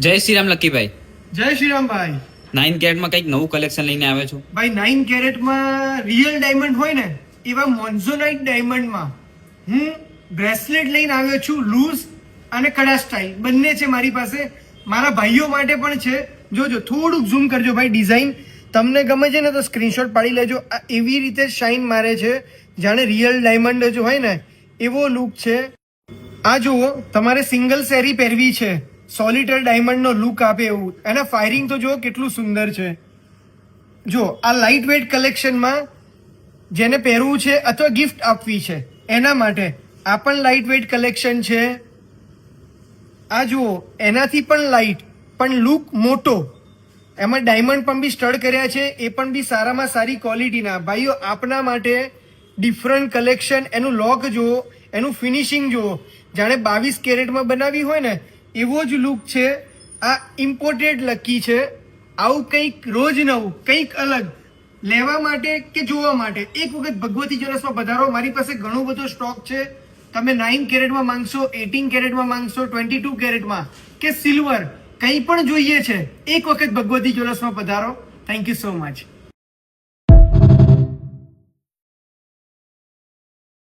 જય શ્રીરામ લક્કીભાઈ. જય શ્રીરામ ભાઈ. 9 કેરેટમાં કંઈક નવું કલેક્શન લઈને આવ્યા છો. ભાઈ 9 કેરેટમાં રિયલ ડાયમંડ હોય ને એવા મોન્ઝોનાઇટ ડાયમંડમાં હું બ્રેસલેટ લઈને આવ્યો છું. લૂઝ અને કડા સ્ટાઇલ બંને છે મારી પાસે. મારા ભાઈઓ માટે પણ છે. જોજો, થોડુંક ઝૂમ કરજો ભાઈ. ડિઝાઇન તમને ગમે છે ને તો સ્ક્રીનશોટ પાડી લેજો. આ એવી રીતે શાઇન મારે છે જાણે રિયલ ડાયમંડ જ હોય ને એવો લુક છે. આ જુઓ, તમારે સિંગલ સેરી પહેરવી છે, સોલિટર ડાયમંડનો લુક આપે એવું. એના ફાયરિંગ તો જુઓ કેટલું સુંદર છે. જો આ લાઇટ વેઇટ કલેક્શનમાં જેને પહેરવું છે અથવા ગિફ્ટ આપવી છે એના માટે આ પણ લાઇટ વેઇટ કલેક્શન છે. આ જુઓ, એનાથી પણ લાઇટ પણ લુક મોટો. એમાં ડાયમંડ પણ બી સ્ટડ કર્યા છે, એ પણ બી સારામાં સારી ક્વોલિટીના. ભાઈઓ, આપના માટે ડિફરન્ટ કલેક્શન. એનું લોક જુઓ, એનું ફિનિશિંગ જુઓ, જાણે 22 કેરેટમાં બનાવી હોય ને એવો જ લુક છે. આ ઇમ્પોર્ટેડ લકી છે. આવું કંઈક રોજ નવું, કંઈક અલગ લેવા માટે કે જોવા માટે એક વખત ભગવતી જ્વેલર્સમાં પધારો. મારી પાસે ઘણો બધો સ્ટોક છે. તમે 9 કેરેટમાં માંગશો, 18 કેરેટમાં માંગશો, 22 કેરેટમાં કે સિલ્વર, કંઈ પણ જોઈએ છે, એક વખત ભગવતી જ્વેલર્સમાં પધારો. Thank you so much.